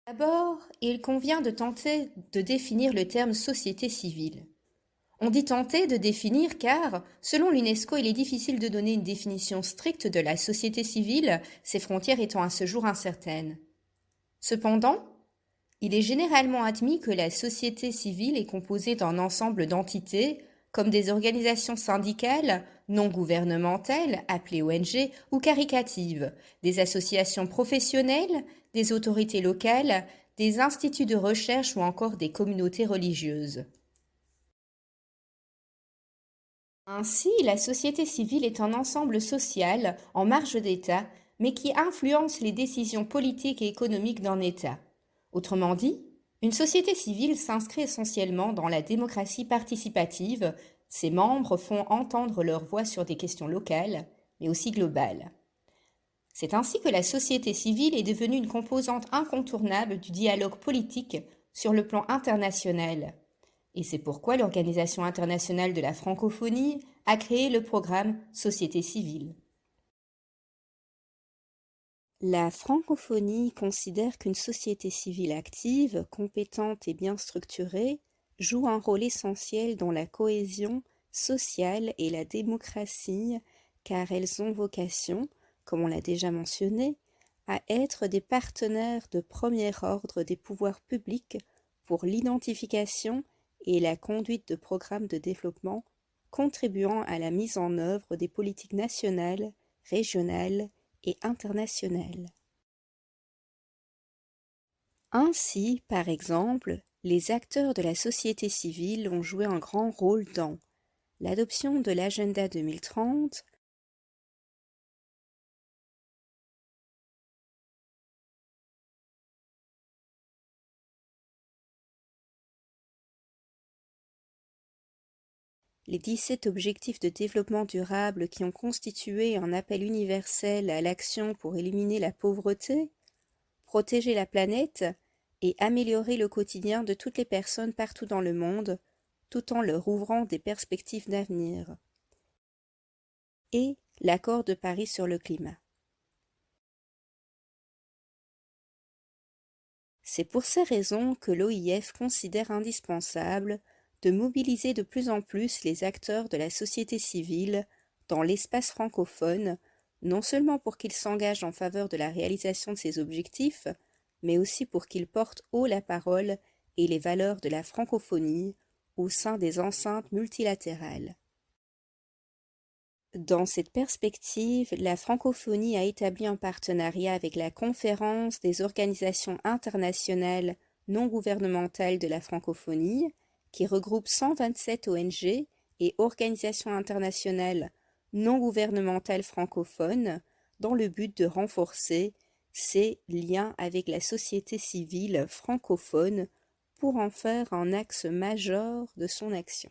D'abord, il convient de tenter de définir le terme société civile. On dit tenter de définir car, selon l'UNESCO, il est difficile de donner une définition stricte de la société civile, ses frontières étant à ce jour incertaines. Cependant, il est généralement admis que la société civile est composée d'un ensemble d'entités, comme des organisations syndicales, non gouvernementales, appelées ONG, ou caricatives, des associations professionnelles, des autorités locales, des instituts de recherche ou encore des communautés religieuses. Ainsi, la société civile est un ensemble social en marge d'État, mais qui influence les décisions politiques et économiques d'un État. Autrement dit, une société civile s'inscrit essentiellement dans la démocratie participative. Ses membres font entendre leur voix sur des questions locales, mais aussi globales. C'est ainsi que la société civile est devenue une composante incontournable du dialogue politique sur le plan international. Et c'est pourquoi l'Organisation internationale de la francophonie a créé le programme Société civile. La francophonie considère qu'une société civile active, compétente et bien structurée joue un rôle essentiel dans la cohésion sociale et la démocratie, car elles ont vocation, comme on l'a déjà mentionné, à être des partenaires de premier ordre des pouvoirs publics pour l'identification et la conduite de programmes de développement contribuant à la mise en œuvre des politiques nationales, régionales et internationales. Ainsi, par exemple, les acteurs de la société civile ont joué un grand rôle dans l'adoption de l'Agenda 2030, les 17 objectifs de développement durable qui ont constitué un appel universel à l'action pour éliminer la pauvreté, protéger la planète et améliorer le quotidien de toutes les personnes partout dans le monde, tout en leur ouvrant des perspectives d'avenir. Et l'accord de Paris sur le climat. C'est pour ces raisons que l'OIF considère indispensable de mobiliser de plus en plus les acteurs de la société civile dans l'espace francophone, non seulement pour qu'ils s'engagent en faveur de la réalisation de ces objectifs, mais aussi pour qu'ils portent haut la parole et les valeurs de la francophonie au sein des enceintes multilatérales. Dans cette perspective, la francophonie a établi un partenariat avec la Conférence des organisations internationales non gouvernementales de la francophonie, qui regroupe 127 ONG et organisations internationales non gouvernementales francophones, dans le but de renforcer ses liens avec la société civile francophone pour en faire un axe majeur de son action.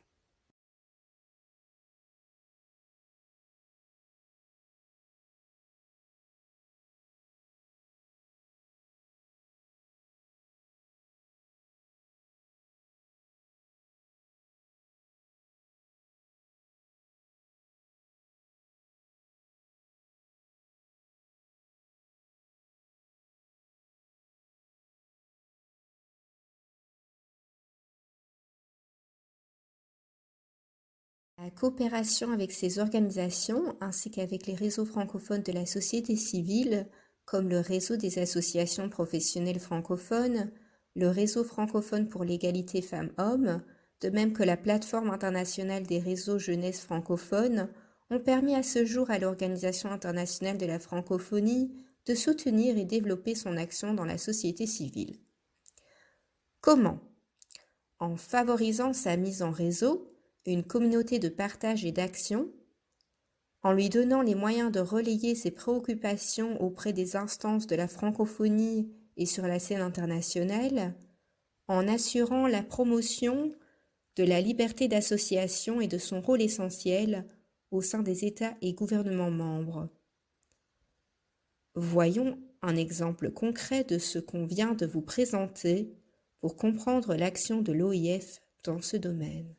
La coopération avec ces organisations, ainsi qu'avec les réseaux francophones de la société civile, comme le réseau des associations professionnelles francophones, le réseau francophone pour l'égalité femmes-hommes, de même que la plateforme internationale des réseaux jeunesse francophones, ont permis à ce jour à l'Organisation internationale de la francophonie de soutenir et développer son action dans la société civile. Comment? En favorisant sa mise en réseau, une communauté de partage et d'action, en lui donnant les moyens de relayer ses préoccupations auprès des instances de la francophonie et sur la scène internationale, en assurant la promotion de la liberté d'association et de son rôle essentiel au sein des États et gouvernements membres. Voyons un exemple concret de ce qu'on vient de vous présenter pour comprendre l'action de l'OIF dans ce domaine.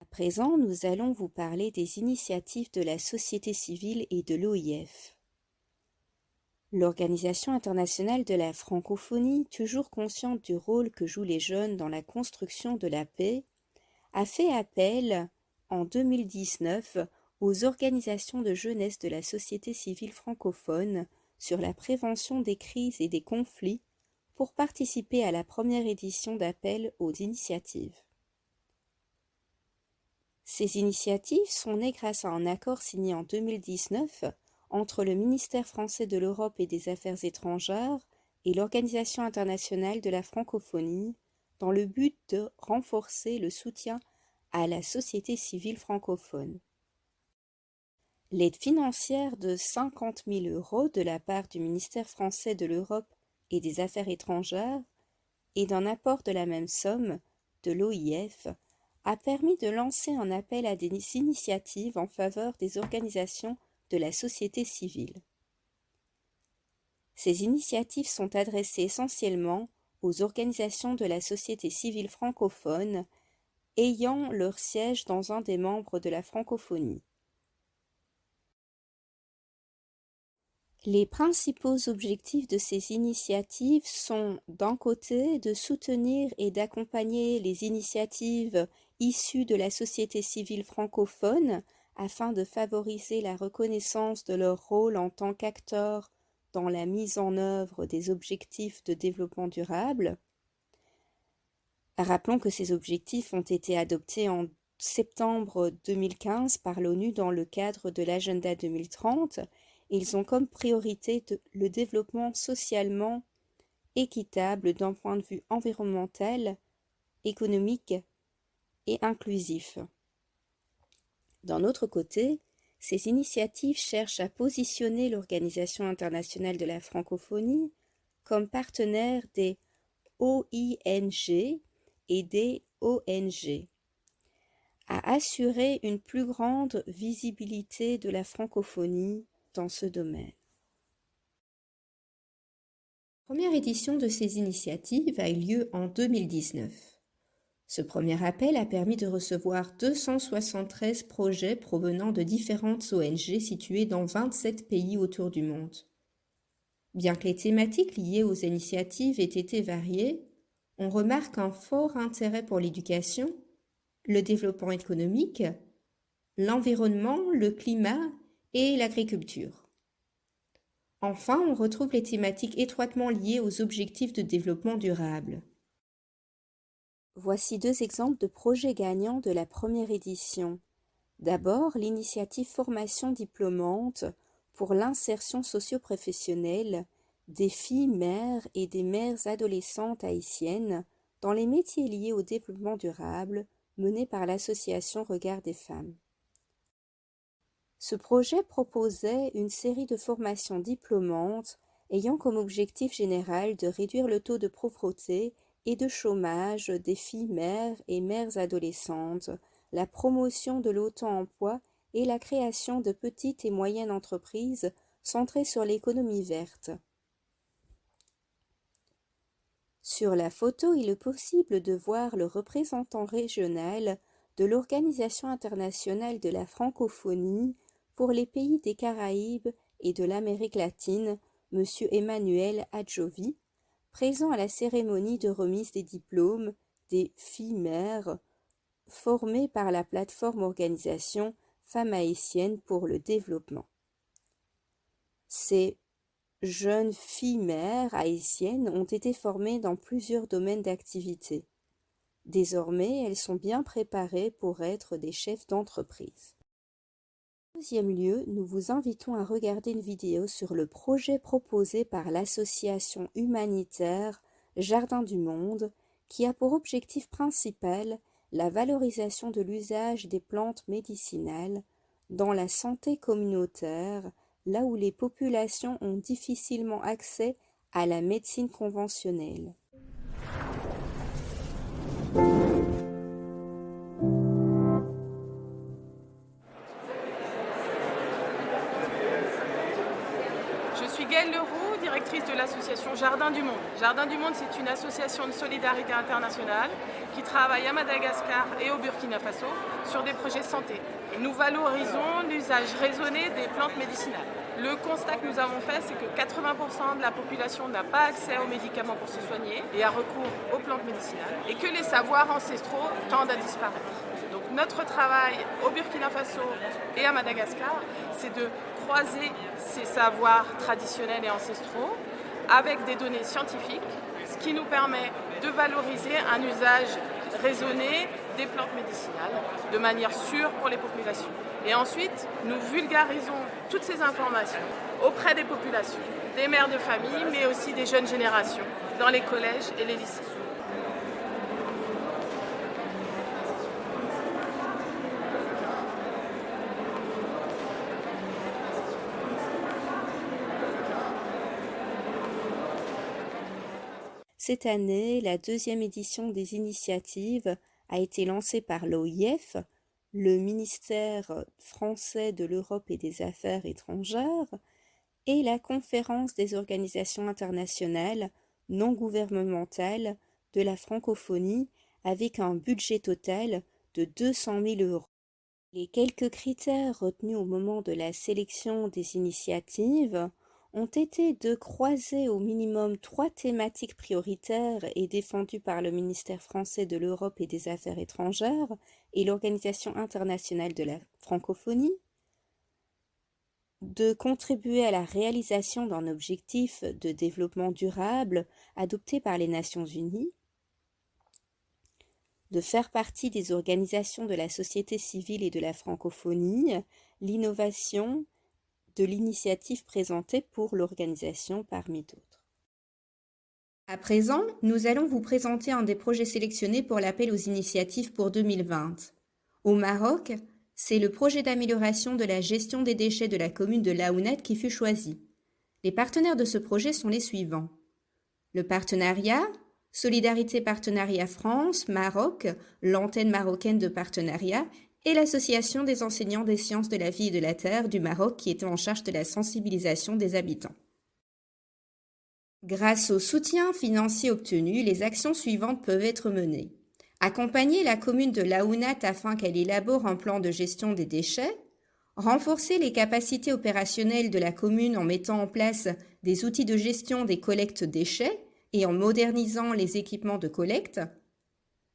À présent, nous allons vous parler des initiatives de la société civile et de l'OIF. L'Organisation internationale de la francophonie, toujours consciente du rôle que jouent les jeunes dans la construction de la paix, a fait appel, en 2019, aux organisations de jeunesse de la société civile francophone sur la prévention des crises et des conflits pour participer à la première édition d'appel aux initiatives. Ces initiatives sont nées grâce à un accord signé en 2019 entre le ministère français de l'Europe et des Affaires étrangères et l'Organisation internationale de la francophonie dans le but de renforcer le soutien à la société civile francophone. L'aide financière de 50 000 € de la part du ministère français de l'Europe et des Affaires étrangères et d'un apport de la même somme de l'OIF a permis de lancer un appel à des initiatives en faveur des organisations de la société civile. Ces initiatives sont adressées essentiellement aux organisations de la société civile francophone ayant leur siège dans un des membres de la francophonie. Les principaux objectifs de ces initiatives sont, d'un côté, de soutenir et d'accompagner les initiatives issues de la société civile francophone afin de favoriser la reconnaissance de leur rôle en tant qu'acteurs dans la mise en œuvre des objectifs de développement durable. Rappelons que ces objectifs ont été adoptés en septembre 2015 par l'ONU dans le cadre de l'Agenda 2030. Ils ont comme priorité le développement socialement équitable d'un point de vue environnemental, économique et inclusif. D'un autre côté, ces initiatives cherchent à positionner l'Organisation internationale de la francophonie comme partenaire des OING et des ONG, à assurer une plus grande visibilité de la francophonie dans ce domaine. La première édition de ces initiatives a eu lieu en 2019. Ce premier appel a permis de recevoir 273 projets provenant de différentes ONG situées dans 27 pays autour du monde. Bien que les thématiques liées aux initiatives aient été variées, on remarque un fort intérêt pour l'éducation, le développement économique, l'environnement, le climat et l'agriculture. Enfin, on retrouve les thématiques étroitement liées aux objectifs de développement durable. Voici 2 exemples de projets gagnants de la première édition. D'abord, l'initiative Formation diplômante pour l'insertion socio-professionnelle des filles mères et des mères adolescentes haïtiennes dans les métiers liés au développement durable menée par l'association Regard des femmes. Ce projet proposait une série de formations diplômantes ayant comme objectif général de réduire le taux de pauvreté et de chômage des filles mères et mères adolescentes, la promotion de l'auto-emploi et la création de petites et moyennes entreprises centrées sur l'économie verte. Sur la photo, il est possible de voir le représentant régional de l'Organisation internationale de la francophonie pour les pays des Caraïbes et de l'Amérique latine, M. Emmanuel Adjovi, présent à la cérémonie de remise des diplômes des filles mères formées par la plateforme organisation Femmes haïtiennes pour le développement. Ces jeunes filles mères haïtiennes ont été formées dans plusieurs domaines d'activité. Désormais, elles sont bien préparées pour être des chefs d'entreprise. En deuxième lieu, nous vous invitons à regarder une vidéo sur le projet proposé par l'association humanitaire Jardin du Monde, qui a pour objectif principal la valorisation de l'usage des plantes médicinales dans la santé communautaire, là où les populations ont difficilement accès à la médecine conventionnelle. suis Gaëlle Leroux, directrice de l'association Jardin du Monde. Jardin du Monde, c'est une association de solidarité internationale qui travaille à Madagascar et au Burkina Faso sur des projets santé. Nous valorisons l'usage raisonné des plantes médicinales. Le constat que nous avons fait, c'est que 80% de la population n'a pas accès aux médicaments pour se soigner et a recours aux plantes médicinales, et que les savoirs ancestraux tendent à disparaître. Donc notre travail au Burkina Faso et à Madagascar, c'est de croiser ces savoirs traditionnels et ancestraux avec des données scientifiques, ce qui nous permet de valoriser un usage raisonné des plantes médicinales de manière sûre pour les populations. Et ensuite, nous vulgarisons toutes ces informations auprès des populations, des mères de famille, mais aussi des jeunes générations dans les collèges et les lycées. Cette année, la deuxième édition des initiatives a été lancée par l'OIF, le ministère français de l'Europe et des Affaires étrangères, et la Conférence des organisations internationales non gouvernementales de la francophonie avec un budget total de 200 000 €. Les quelques critères retenus au moment de la sélection des initiatives ont été de croiser au minimum 3 thématiques prioritaires et défendues par le ministère français de l'Europe et des Affaires étrangères et l'Organisation internationale de la francophonie, de contribuer à la réalisation d'un objectif de développement durable adopté par les Nations unies, de faire partie des organisations de la société civile et de la francophonie, l'innovation de l'initiative présentée pour l'organisation parmi d'autres. À présent, nous allons vous présenter un des projets sélectionnés pour l'appel aux initiatives pour 2020. Au Maroc, c'est le projet d'amélioration de la gestion des déchets de la commune de Laounet qui fut choisi. Les partenaires de ce projet sont les suivants. Le partenariat, Solidarité Partenariat France, Maroc, l'antenne marocaine de partenariat et l'Association des enseignants des sciences de la vie et de la terre du Maroc qui était en charge de la sensibilisation des habitants. Grâce au soutien financier obtenu, les actions suivantes peuvent être menées. Accompagner la commune de Laounat afin qu'elle élabore un plan de gestion des déchets, renforcer les capacités opérationnelles de la commune en mettant en place des outils de gestion des collectes déchets et en modernisant les équipements de collecte,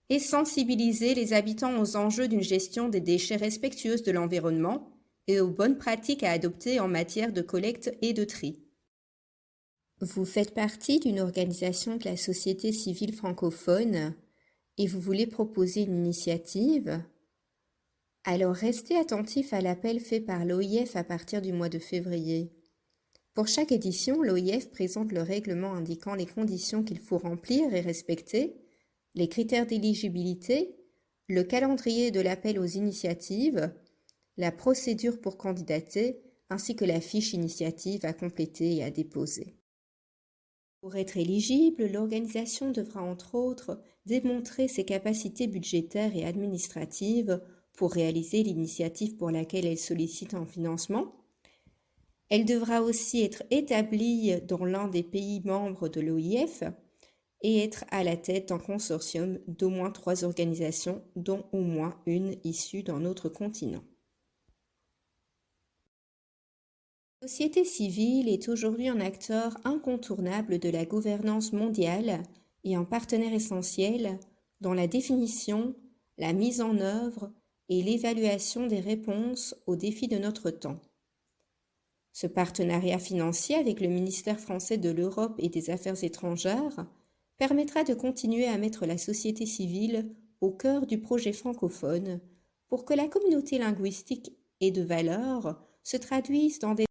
et sensibiliser les habitants aux enjeux d'une gestion des déchets respectueuse de l'environnement et aux bonnes pratiques à adopter en matière de collecte et de tri. Vous faites partie d'une organisation de la société civile francophone et vous voulez proposer une initiative? Alors restez attentif à l'appel fait par l'OIF à partir du mois de février. Pour chaque édition, l'OIF présente le règlement indiquant les conditions qu'il faut remplir et respecter, les critères d'éligibilité, le calendrier de l'appel aux initiatives, la procédure pour candidater, ainsi que la fiche initiative à compléter et à déposer. Pour être éligible, l'organisation devra entre autres démontrer ses capacités budgétaires et administratives pour réaliser l'initiative pour laquelle elle sollicite un financement. Elle devra aussi être établie dans l'un des pays membres de l'OIF et être à la tête d'un consortium d'au moins 3 organisations, dont au moins une issue d'un autre continent. La société civile est aujourd'hui un acteur incontournable de la gouvernance mondiale et un partenaire essentiel dans la définition, la mise en œuvre et l'évaluation des réponses aux défis de notre temps. Ce partenariat financier avec le ministère français de l'Europe et des Affaires étrangères permettra de continuer à mettre la société civile au cœur du projet francophone pour que la communauté linguistique et de valeurs se traduise dans des